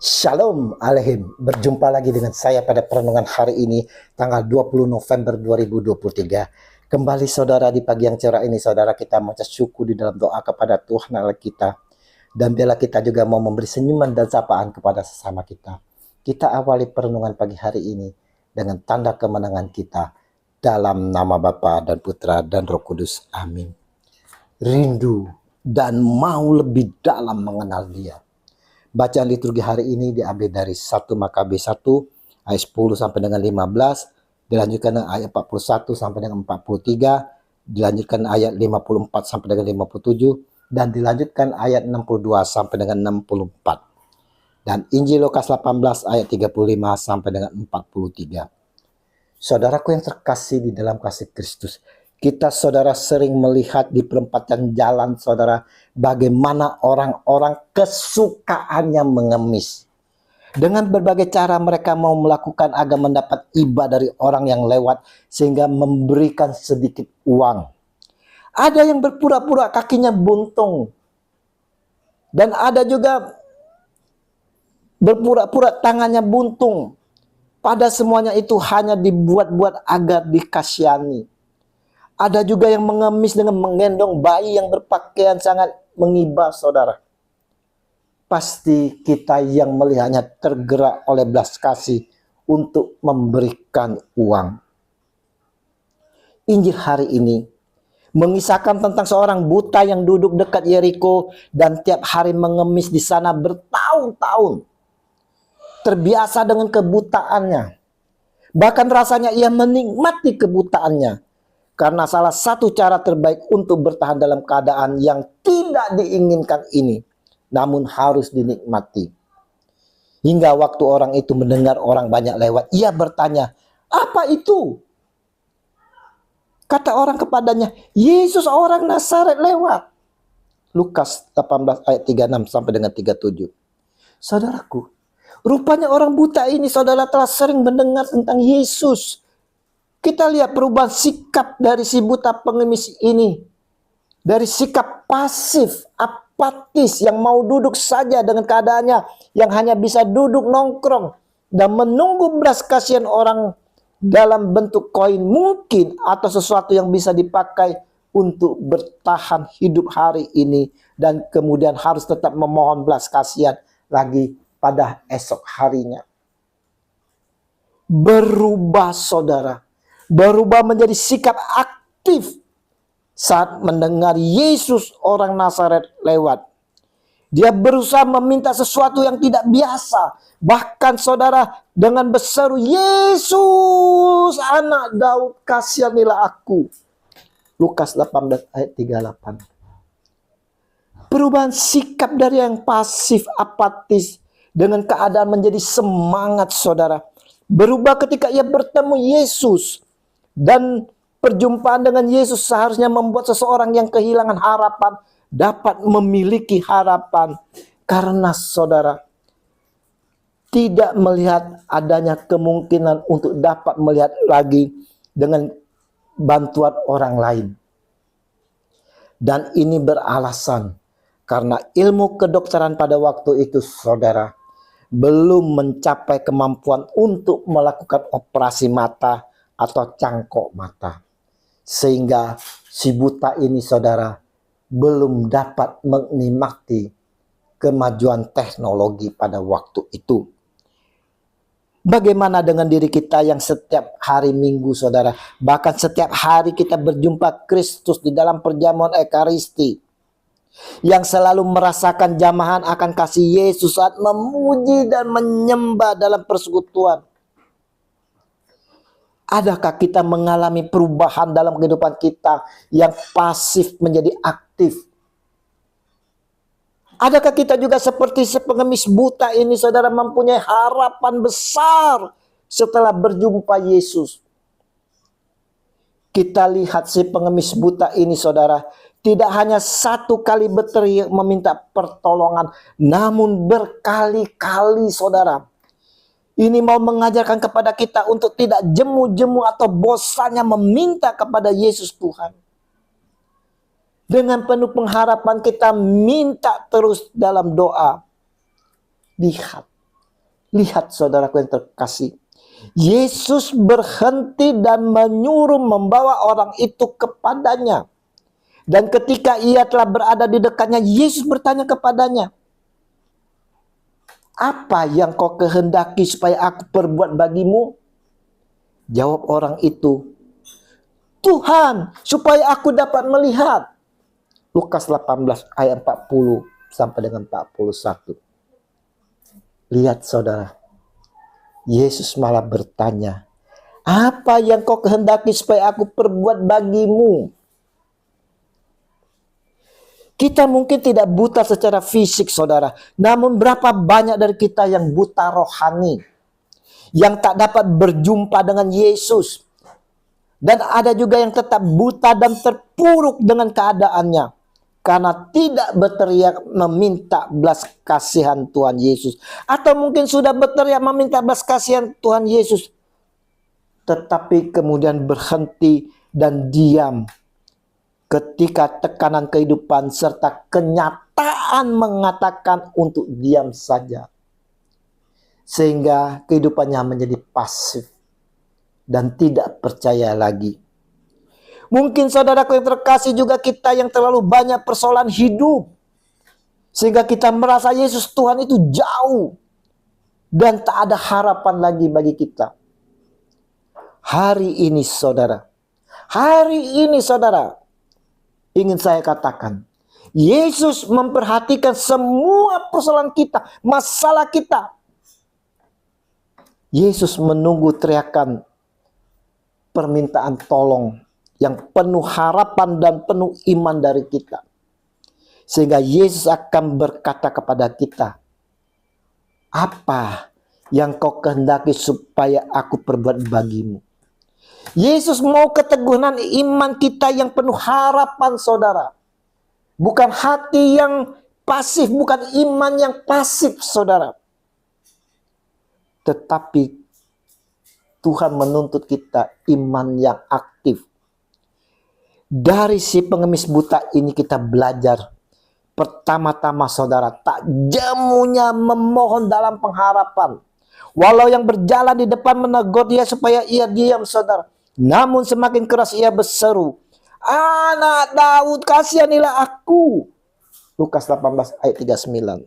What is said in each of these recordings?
Shalom Aleihim, berjumpa lagi dengan saya pada perenungan hari ini tanggal 20 November 2023. Kembali saudara di pagi yang cerah ini saudara, kita mau syukur di dalam doa kepada Tuhan Allah kita. Dan biarlah kita juga mau memberi senyuman dan sapaan kepada sesama kita. Kita awali perenungan pagi hari ini dengan tanda kemenangan kita. Dalam nama Bapa dan Putra dan Roh Kudus, amin. Rindu dan mau lebih dalam mengenal Dia. Bacaan liturgi hari ini diambil dari 1 Makabe 1 ayat 10 sampai dengan 15, dilanjutkan dengan ayat 41 sampai dengan 43, dilanjutkan ayat 54 sampai dengan 57, dan dilanjutkan ayat 62 sampai dengan 64. Dan Injil Lukas 18 ayat 35 sampai dengan 43. Saudaraku yang terkasih di dalam kasih Kristus, kita saudara sering melihat di perempatan jalan saudara bagaimana orang-orang kesukaannya mengemis. Dengan berbagai cara mereka mau melakukan agar mendapat iba dari orang yang lewat sehingga memberikan sedikit uang. Ada yang berpura-pura kakinya buntung. Dan ada juga berpura-pura tangannya buntung. Pada semuanya itu hanya dibuat-buat agar dikasihani. Ada juga yang mengemis dengan menggendong bayi yang berpakaian sangat mengibah, saudara. Pasti kita yang melihatnya tergerak oleh belas kasih untuk memberikan uang. Injil hari ini mengisahkan tentang seorang buta yang duduk dekat Yeriko dan tiap hari mengemis di sana bertahun-tahun. Terbiasa dengan kebutaannya. Bahkan rasanya ia menikmati kebutaannya. Karena salah satu cara terbaik untuk bertahan dalam keadaan yang tidak diinginkan ini, namun harus dinikmati. Hingga waktu orang itu mendengar orang banyak lewat, ia bertanya, "Apa itu?" Kata orang kepadanya, "Yesus orang Nazaret lewat." Lukas 18 ayat 36 sampai dengan 37. Saudaraku, rupanya orang buta ini saudara telah sering mendengar tentang Yesus. Kita lihat perubahan sikap dari si buta pengemis ini. Dari sikap pasif, apatis yang mau duduk saja dengan keadaannya. Yang hanya bisa duduk nongkrong. Dan menunggu belas kasihan orang dalam bentuk koin mungkin. Atau sesuatu yang bisa dipakai untuk bertahan hidup hari ini. Dan kemudian harus tetap memohon belas kasihan lagi pada esok harinya. Berubah saudara. Berubah menjadi sikap aktif saat mendengar Yesus orang Nazaret lewat. Dia berusaha meminta sesuatu yang tidak biasa. Bahkan saudara dengan berseru, "Yesus anak Daud, kasihanilah aku." Lukas 18 ayat 38. Perubahan sikap dari yang pasif apatis dengan keadaan menjadi semangat saudara. Berubah ketika ia bertemu Yesus. Dan perjumpaan dengan Yesus seharusnya membuat seseorang yang kehilangan harapan dapat memiliki harapan. Karena saudara tidak melihat adanya kemungkinan untuk dapat melihat lagi dengan bantuan orang lain. Dan ini beralasan karena ilmu kedokteran pada waktu itu saudara belum mencapai kemampuan untuk melakukan operasi mata atau cangkok mata. Sehingga si buta ini saudara belum dapat menikmati kemajuan teknologi pada waktu itu. Bagaimana dengan diri kita yang setiap hari Minggu saudara, bahkan setiap hari kita berjumpa Kristus di dalam perjamuan Ekaristi, yang selalu merasakan jamahan akan kasih Yesus saat memuji dan menyembah dalam persekutuan? Adakah kita mengalami perubahan dalam kehidupan kita yang pasif menjadi aktif? Adakah kita juga seperti si pengemis buta ini saudara mempunyai harapan besar setelah berjumpa Yesus? Kita lihat si pengemis buta ini saudara tidak hanya satu kali berteriak meminta pertolongan, namun berkali-kali saudara. Ini mau mengajarkan kepada kita untuk tidak jemu-jemu atau bosannya meminta kepada Yesus Tuhan. Dengan penuh pengharapan kita minta terus dalam doa. Lihat, Lihat saudaraku yang terkasih, Yesus berhenti dan menyuruh membawa orang itu kepadanya. Dan ketika ia telah berada di dekatnya, Yesus bertanya kepadanya, "Apa yang kau kehendaki supaya aku perbuat bagimu?" Jawab orang itu, "Tuhan, supaya aku dapat melihat." Lukas 18 ayat 40 sampai dengan 41. Lihat saudara, Yesus malah bertanya, "Apa yang kau kehendaki supaya aku perbuat bagimu?" Kita mungkin tidak buta secara fisik saudara, namun berapa banyak dari kita yang buta rohani, yang tak dapat berjumpa dengan Yesus. Dan ada juga yang tetap buta dan terpuruk dengan keadaannya, karena tidak berteriak meminta belas kasihan Tuhan Yesus. Atau mungkin sudah berteriak meminta belas kasihan Tuhan Yesus, tetapi kemudian berhenti dan diam ketika tekanan kehidupan serta kenyataan mengatakan untuk diam saja. Sehingga kehidupannya menjadi pasif dan tidak percaya lagi. Mungkin saudaraku yang terkasih juga kita yang terlalu banyak persoalan hidup, sehingga kita merasa Yesus Tuhan itu jauh dan tak ada harapan lagi bagi kita. Hari ini saudara, ingin saya katakan, Yesus memperhatikan semua persoalan kita, masalah kita. Yesus menunggu teriakan permintaan tolong yang penuh harapan dan penuh iman dari kita. Sehingga Yesus akan berkata kepada kita, "Apa yang kau kehendaki supaya aku perbuat bagimu?" Yesus mau keteguhan iman kita yang penuh harapan saudara. Bukan hati yang pasif, bukan iman yang pasif saudara. Tetapi Tuhan menuntut kita iman yang aktif. Dari si pengemis buta ini kita belajar. Pertama-tama saudara, tak jemunya memohon dalam pengharapan. Walau yang berjalan di depan menegur dia supaya ia diam saudara, namun semakin keras ia berseru, "Anak Daud, kasihanilah aku." Lukas 18 ayat 39.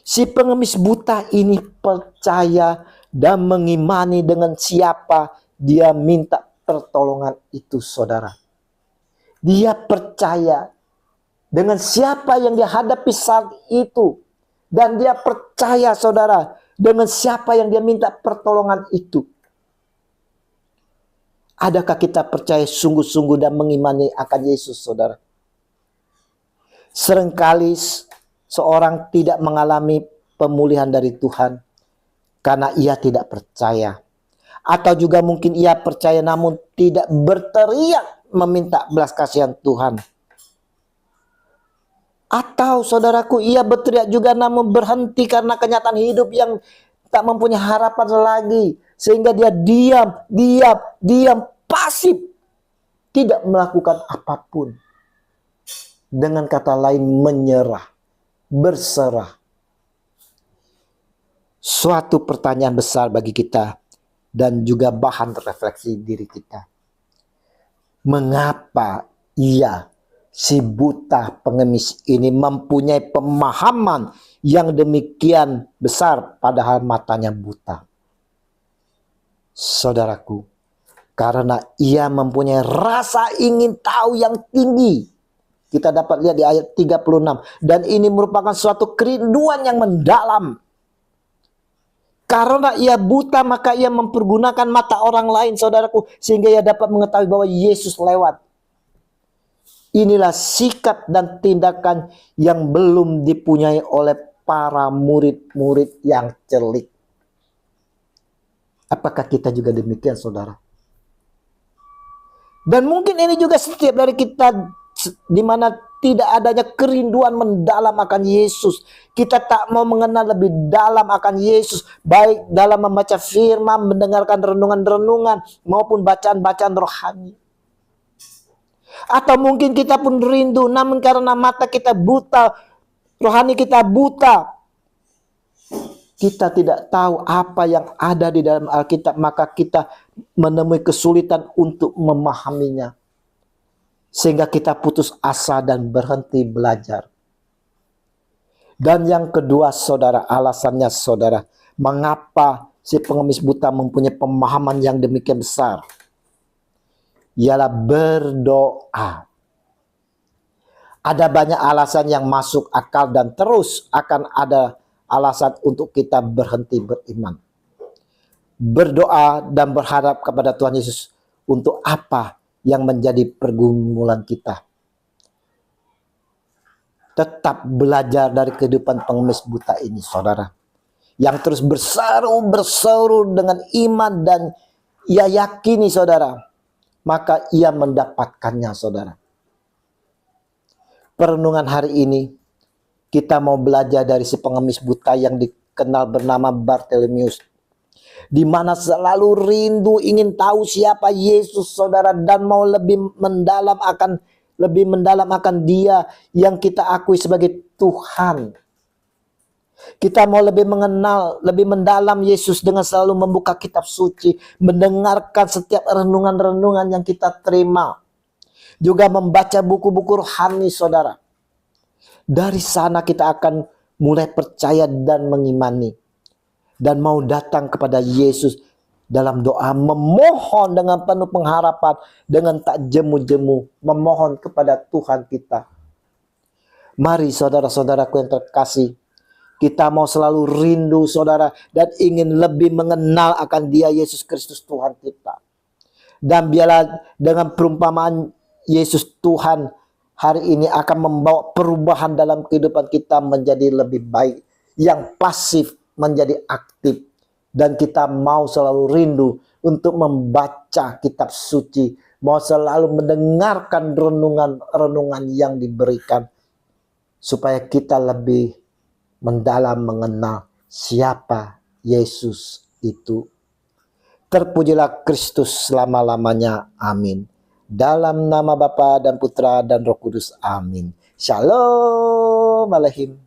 Si pengemis buta ini percaya dan mengimani dengan siapa dia minta pertolongan itu saudara. Dia percaya dengan siapa yang dia hadapi saat itu. Dan dia percaya saudara dengan siapa yang dia minta pertolongan itu. Adakah kita percaya sungguh-sungguh dan mengimani akan Yesus saudara? Seringkali seorang tidak mengalami pemulihan dari Tuhan karena ia tidak percaya. Atau juga mungkin ia percaya namun tidak berteriak meminta belas kasihan Tuhan. Atau saudaraku, ia berteriak juga namun berhenti karena kenyataan hidup yang tak mempunyai harapan lagi. Sehingga dia diam, pasif. Tidak melakukan apapun. Dengan kata lain menyerah, berserah. Suatu pertanyaan besar bagi kita dan juga bahan refleksi diri kita. Mengapa si buta pengemis ini mempunyai pemahaman yang demikian besar padahal matanya buta? Saudaraku, karena ia mempunyai rasa ingin tahu yang tinggi. Kita dapat lihat di ayat 36. Dan ini merupakan suatu kerinduan yang mendalam. Karena ia buta maka ia mempergunakan mata orang lain saudaraku. Sehingga ia dapat mengetahui bahwa Yesus lewat. Inilah sikap dan tindakan yang belum dipunyai oleh para murid-murid yang cerdik. Apakah kita juga demikian saudara? Dan mungkin ini juga setiap dari kita, di mana tidak adanya kerinduan mendalam akan Yesus. Kita tak mau mengenal lebih dalam akan Yesus, baik dalam membaca firman, mendengarkan renungan-renungan, maupun bacaan-bacaan rohani. Atau mungkin kita pun rindu, namun karena mata kita buta, rohani kita buta, kita tidak tahu apa yang ada di dalam Alkitab, maka kita menemui kesulitan untuk memahaminya. Sehingga kita putus asa dan berhenti belajar. Dan yang kedua saudara, alasannya saudara, mengapa si pengemis buta mempunyai pemahaman yang demikian besar? Ialah berdoa. Ada banyak alasan yang masuk akal dan terus akan ada alasan untuk kita berhenti beriman. Berdoa dan berharap kepada Tuhan Yesus untuk apa yang menjadi pergumulan kita. Tetap belajar dari kehidupan pengemis buta ini saudara. Yang terus berseru dengan iman dan ia yakini saudara. Maka ia mendapatkannya saudara. Perenungan hari ini kita mau belajar dari si pengemis buta yang dikenal bernama Bartolomeus, di mana selalu rindu ingin tahu siapa Yesus saudara, dan mau lebih mendalam akan Dia yang kita akui sebagai Tuhan. Kita mau lebih mengenal, lebih mendalam Yesus dengan selalu membuka kitab suci, mendengarkan setiap renungan-renungan yang kita terima. Juga membaca buku-buku rohani saudara. Dari sana kita akan mulai percaya dan mengimani. Dan mau datang kepada Yesus dalam doa, memohon dengan penuh pengharapan, dengan tak jemu-jemu, memohon kepada Tuhan kita. Mari saudara-saudaraku yang terkasih, kita mau selalu rindu saudara dan ingin lebih mengenal akan Dia Yesus Kristus Tuhan kita. Dan biarlah dengan perumpamaan Yesus Tuhan hari ini akan membawa perubahan dalam kehidupan kita menjadi lebih baik. Yang pasif menjadi aktif. Dan kita mau selalu rindu untuk membaca kitab suci. Mau selalu mendengarkan renungan-renungan yang diberikan. Supaya kita lebih mendalam mengenal siapa Yesus itu. Terpujilah Kristus selama-lamanya. Amin. Dalam nama Bapa dan Putra dan Roh Kudus. Amin. Shalom Alehim.